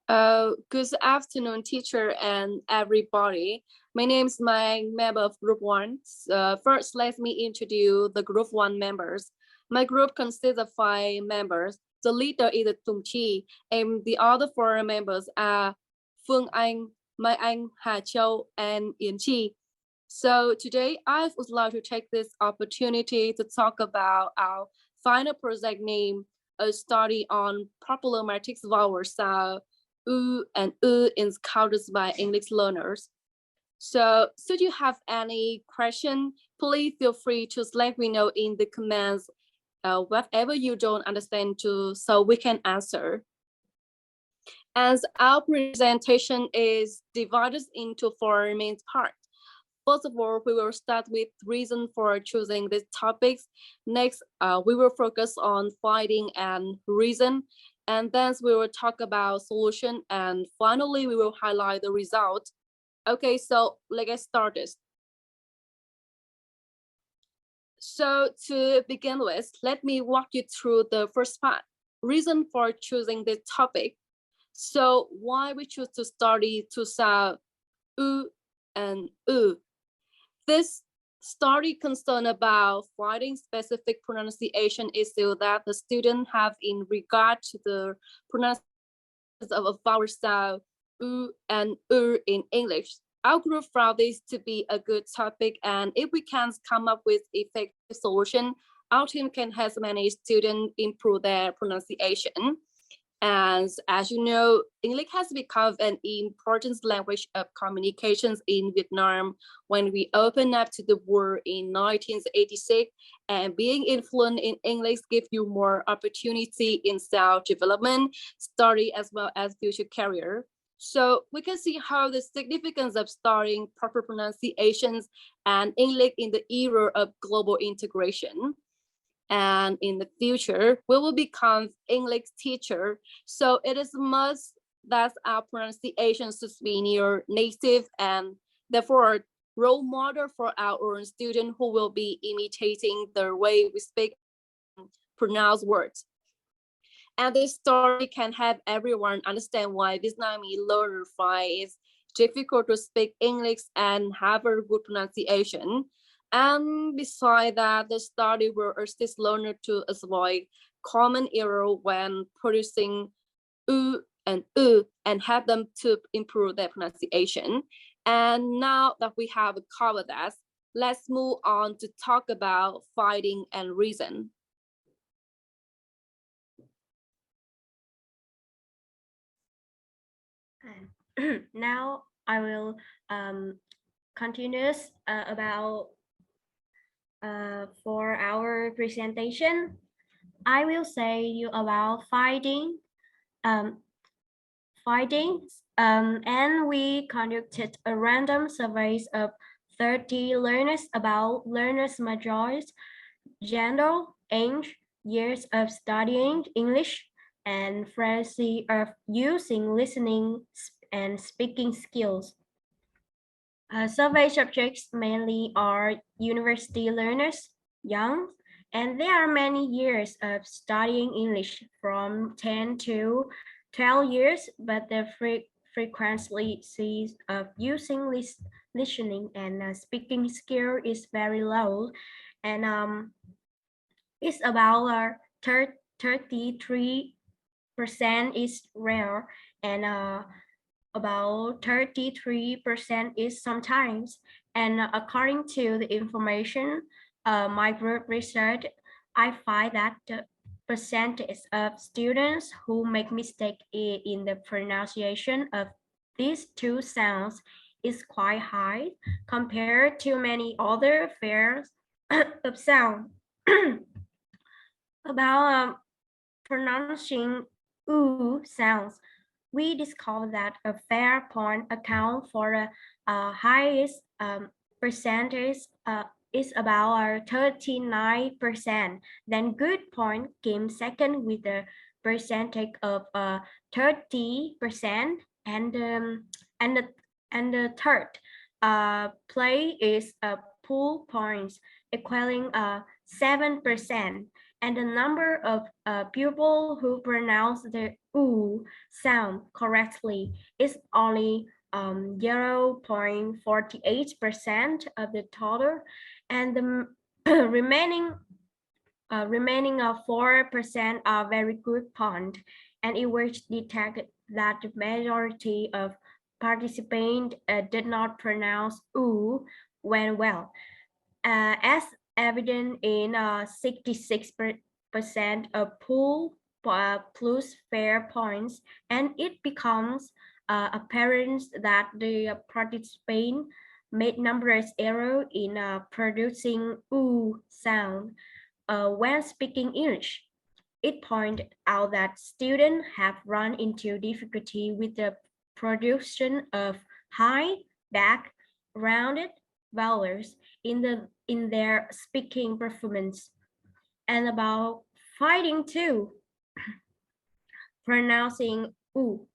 Good afternoon, teacher and everybody. My name is my member of Group 1. First, let me introduce the Group 1 members. My group consists of 5 members. The leader is Tung Chi, and the other 4 members are Phương Anh, Mai Anh, Hà Châu, and Yến Chi. So today, I would like to take this opportunity to talk about our final project name, a study on problematic vowel sound U and is counted by English learners. So should you have any question, please feel free to let me know in the comments whatever you don't understand so we can answer. As our presentation is divided into 4 main parts. First of all, we will start with reason for choosing these topics. Next, we will focus on finding and reason. And then we will talk about solution. And finally, we will highlight the result. Okay, so let's get started. So to begin with, let me walk you through the first part, reason for choosing this topic. So why we choose to study to sound U and U. This study concerned about finding specific pronunciation issue that the student have in regard to the pronunciation of a vowel sound U and in English. Our group found this to be a good topic, and if we can come up with effective solution, our team can help many students improve their pronunciation. And as you know, English has become an important language of communications in Vietnam when we opened up to the world in 1986, and being fluent in English gives you more opportunity in self-development, study, as well as future career. So we can see how the significance of studying proper pronunciations and English in the era of global integration. And in the future, we will become English teacher. So it is must that our pronunciation should be near native and therefore role model for our own students who will be imitating the way we speak and pronounce words. And this story can help everyone understand why Vietnamese learner find it difficult to speak English and have a good pronunciation. And besides that, the study will assist learners to avoid common error when producing U and help them to improve their pronunciation. And now that we have covered that, let's move on to talk about finding and reason. Now I will continue about for our presentation. I will say you about findings, and we conducted a random surveys of 30 learners about learners' majors, gender, age, years of studying English, and frequency of using listening and speaking skills. Survey subjects mainly are university learners, young, and there are many years of studying English from 10 to 12 years, but the frequency of using listening and speaking skill is very low, and it's about 33% is rare, and about 33% is sometimes. And according to the information, my group research, I find that the percentage of students who make mistake in the pronunciation of these two sounds is quite high compared to many other pairs of sound. About pronouncing oo sounds, we discovered that a fair point account for the highest percentage is about 39%. Then good point came second with a percentage of 30%, and the third play is pool points equaling 7%. and the number of pupils who pronounce the oo sound correctly is only 0.48% of the total, and the remaining 4% are very good point, and it was detected that the majority of participants did not pronounce oo when well, as evident in 66% of pool plus fair points, and it becomes apparent that the participant made numerous errors in producing oo sound when speaking English. It pointed out that students have run into difficulty with the production of high, back, rounded vowels in their speaking performance. And about fighting too, pronouncing oo.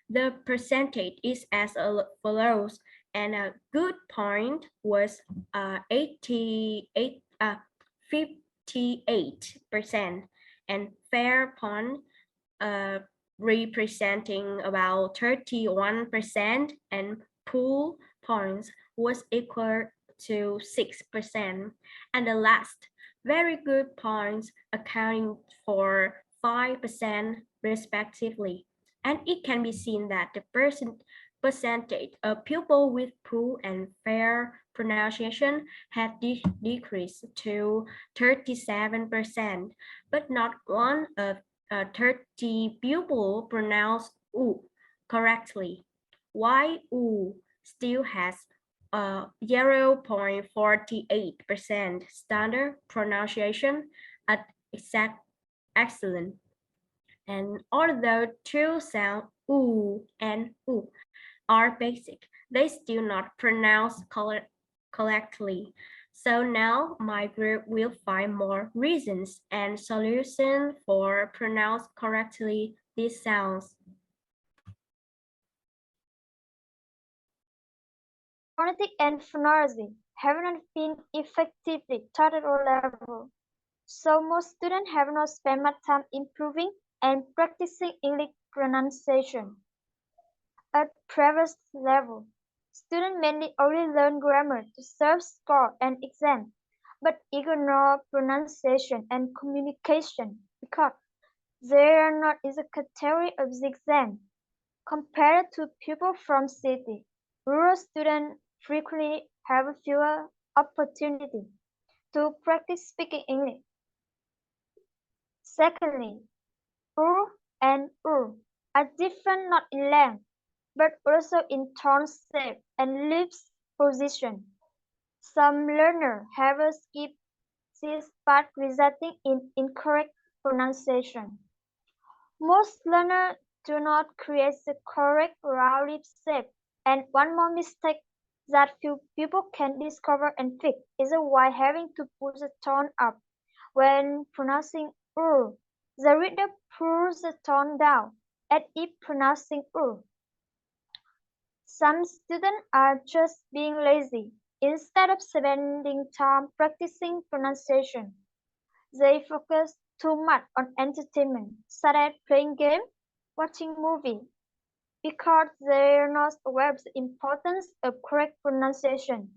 The percentage is as follows, and a good point was 58%, and fair point representing about 31%, and pool points was equal to 6%, and the last, very good points accounting for 5% respectively. And it can be seen that the percentage of pupils with poor and fair pronunciation had decreased to 37%, but not one of 30 pupils pronounced oo correctly. While oo still has 0.48% standard pronunciation at excellent. And although two sound oo and oo are basic, they still not pronounce correctly. So now my group will find more reasons and solutions for pronounce correctly these sounds. Phonetic and phonology have not been effectively taught at all levels, so most students have not spent much time improving and practicing English pronunciation. At previous level, students mainly only learn grammar to serve score and exam, but ignore pronunciation and communication because they are not in the category of the exam. Compared to people from city, rural students frequently have fewer opportunities to practice speaking English. Secondly, oo and oo are different not in length, but also in tone shape and lips position. Some learners have skipped this part resulting in incorrect pronunciation. Most learners do not create the correct round lip shape, and one more mistake that few people can discover and fix is why having to put the tone up when pronouncing oo. The reader pulls the tone down as if pronouncing oo. Some students are just being lazy. Instead of spending time practicing pronunciation, they focus too much on entertainment, such as playing games, watching movies, because they are not aware of the importance of correct pronunciation.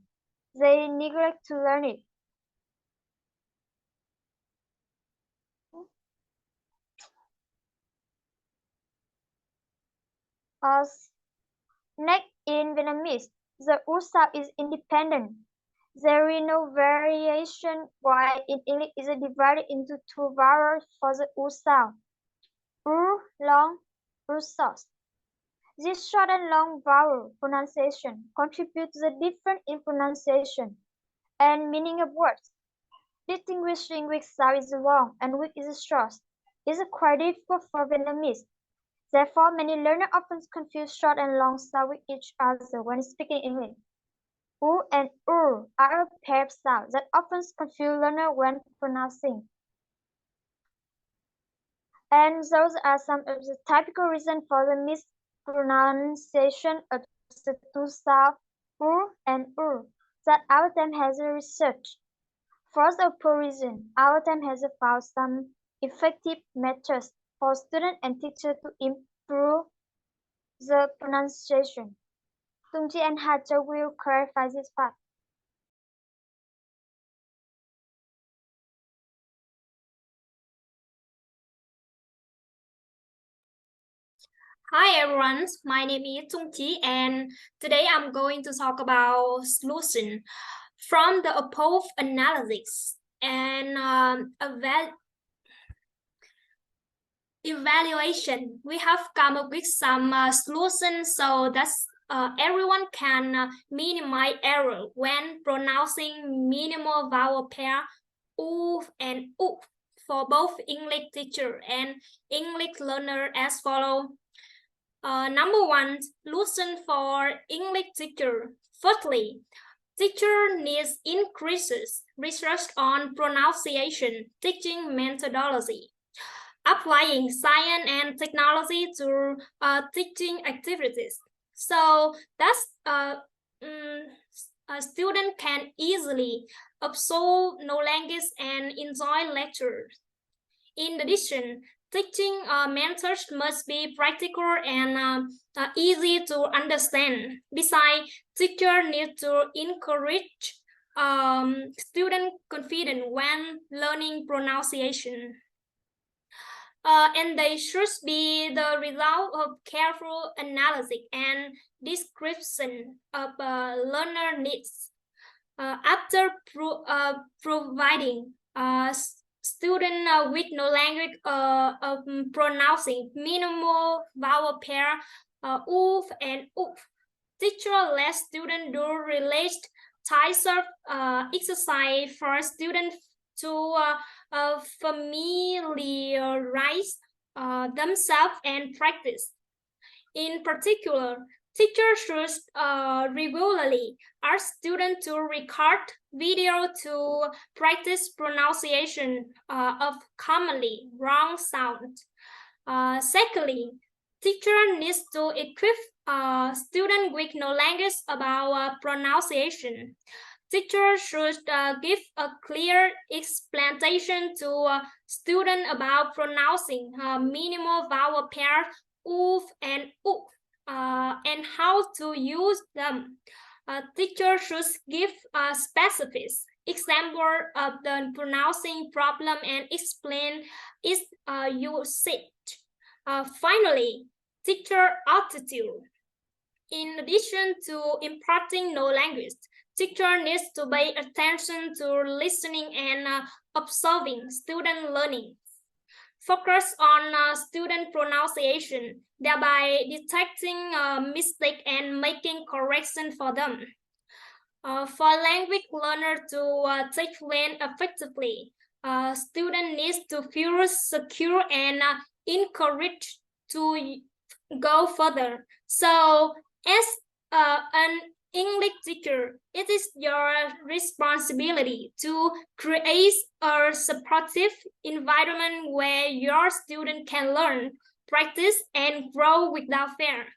They neglect to learn it. As next, in Vietnamese, the U sound is independent. There is no variation, while in English it is divided into two vowels for the U sound. U long, U short. This short and long vowel pronunciation contribute to the difference in pronunciation and meaning of words. Distinguishing which sound is long and which is short is quite difficult for Vietnamese. Therefore, many learners often confuse short and long sounds with each other when speaking English. U and U are a pair of sounds that often confuse learners when pronouncing. And those are some of the typical reasons for the mispronunciation of the two sounds U and U that our team has researched. For the poor reason, our team has found some effective methods for students and teachers to improve the pronunciation. Tungji and Haja will clarify this part. Hi everyone, my name is Ji, and today I'm going to talk about solution from the above analysis and evaluation. We have come up with some solutions so that everyone can minimize error when pronouncing minimal vowel pair oof and oof for both English teacher and English learner as follow. Number one, solution for English teacher. Firstly, teacher needs increases research on pronunciation teaching methodology, applying science and technology to teaching activities. So that's a student can easily absorb no language and enjoy lectures. In addition, teaching methods must be practical and easy to understand. Besides, teachers need to encourage student confidence when learning pronunciation. And they should be the result of careful analysis and description of learner needs. After providing student with no language of pronouncing minimal vowel pair oof and oof, teacher let student do related types of exercise for students to familiarize themselves and practice. In particular, teachers should regularly ask students to record video to practice pronunciation of commonly wrong sounds. Secondly, teacher needs to equip students with knowledge about pronunciation. Teachers should give a clear explanation to students about pronouncing minimal vowel pairs oof and oof and how to use them. Teachers should give a specific example of the pronouncing problem and explain its usage. Finally, teacher attitude. In addition to imparting no language, teacher needs to pay attention to listening and observing student learning. Focus on student pronunciation, thereby detecting mistake and making correction for them. For language learner to take learn effectively, student needs to feel secure and encouraged to go further. So, as an English teacher, it is your responsibility to create a supportive environment where your student can learn, practice, and grow without fear.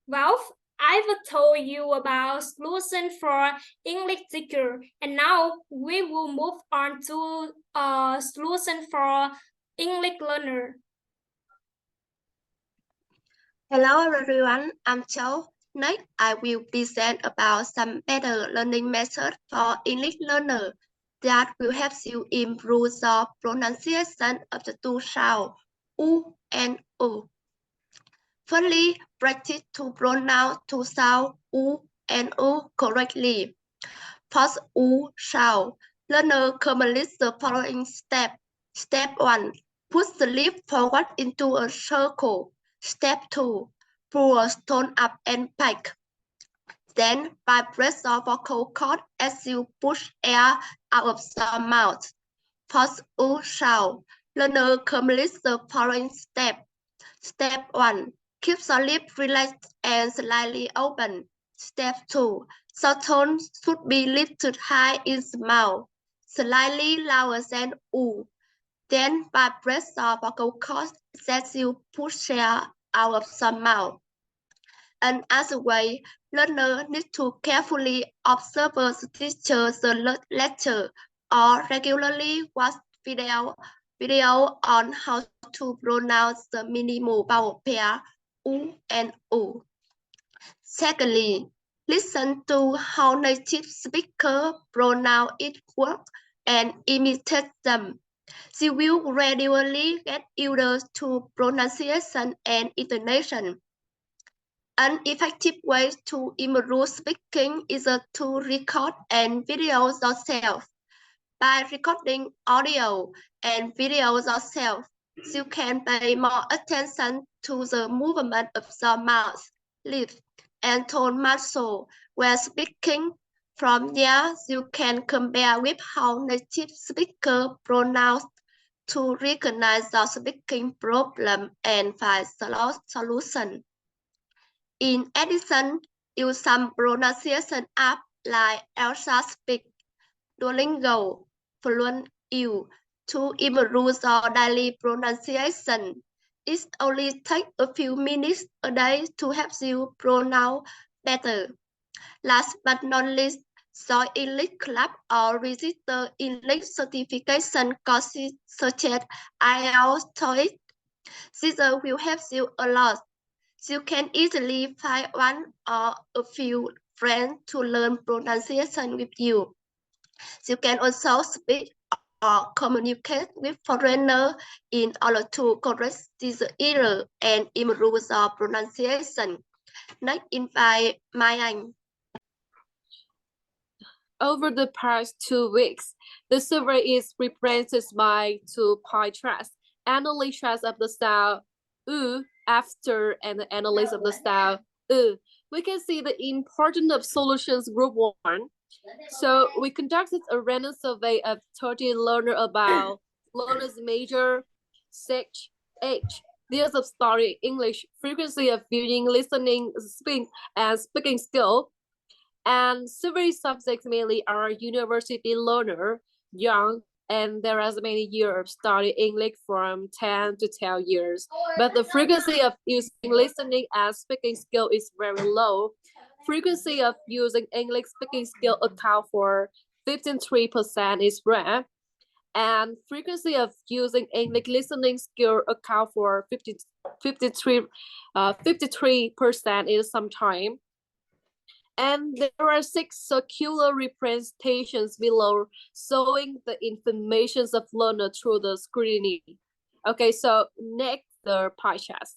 Well, I've told you about solution for English teacher, and now we will move on to a solution for English learner. Hello everyone, I'm Châu. Next, I will present about some better learning methods for English learners that will help you improve the pronunciation of the two sounds, U and U. Firstly, practice to pronounce two sounds, U and U, correctly. First, U sound. Learner complete the following steps. Step 1. Put the lip forward into a circle. Step 2. Pull a stone up and back. Then, vibrate the vocal cord as you push air out of the mouth. First, U sound. Learner complete the following steps. Step 1. Keep the lip relaxed and slightly open. Step 2. The tone should be lifted high in the mouth, slightly louder than U. Then vibrate the vocal cord as you push air out of the mouth. Another way, learner need to carefully observe the teacher's lecture or regularly watch video on how to pronounce the minimal vowel pair U and U. Secondly, listen to how native speakers pronounce each word and imitate them. You will gradually get used to pronunciation and intonation. An effective way to improve speaking is to record and video yourself. By recording audio and video yourself, you can pay more attention to the movement of your mouth, lips, and tone muscle when speaking. From there, you can compare with how native speakers pronounce to recognize your speaking problem and find solution. In addition, use some pronunciation apps like Elsa Speak, Duolingo, Fluent.io to improve your daily pronunciation. It only takes a few minutes a day to help you pronounce better. Last but not least, join English club or register English certification courses such as IELTS, TOEIC. These will help you a lot. You can easily find one or a few friends to learn pronunciation with you. You can also speak or communicate with foreigners in order to correct this error and improve your pronunciation. Next, invite Mai Anh. Over the past 2 weeks, the survey is represented by 2 pie charts, analysis of the style U after and the analysis of the style U. We can see the importance of solutions group 1. So we conducted a random survey of 30 learners about learners major, sex, age, years of studying English, frequency of viewing, listening, speaking, and speaking skill. And survey subjects mainly are university learner, young, and there are many years of studying English from 10 to 12 years. But the frequency of using listening and speaking skill is very low. Frequency of using English speaking skill account for 53% is rare. And frequency of using English listening skill account for 53% is sometime. And there are 6 circular representations below showing the information of learner through the scrutiny. Okay, so next, the pie chart.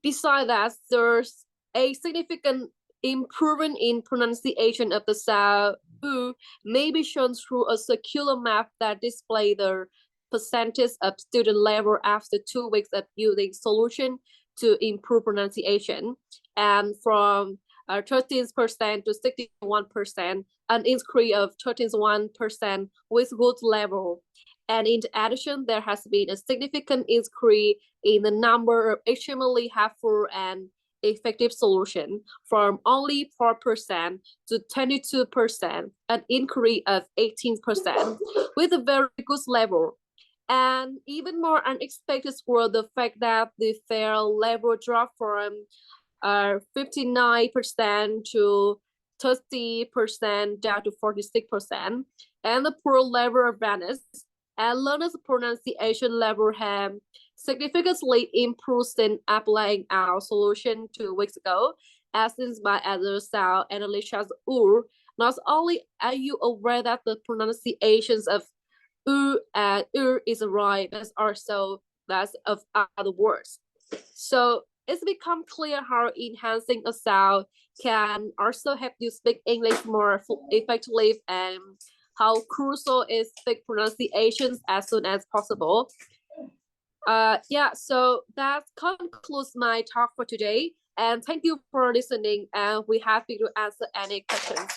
Besides that, there's a significant improvement in pronunciation of the sound U may be shown through a circular map that displays the percentage of student level after 2 weeks of using solution to improve pronunciation, and from 13% to 61%, an increase of 13% with good level. And in addition, there has been a significant increase in the number of extremely helpful and effective solution from only 4% to 22%, an increase of 18% with a very good level. And even more unexpected was the fact that the fair level dropped from 59% to 30% down to 46%, and the poor level vanished, and learners' pronunciation level have significantly improved since applying our solution 2 weeks ago, as seen by other sound analysts. Not only are you aware that the pronunciations of and is right, but also that's of other words. So it's become clear how enhancing a sound can also help you speak English more effectively, and how crucial is speak pronunciations as soon as possible. Yeah, so that concludes my talk for today, and thank you for listening, and we're happy to answer any questions.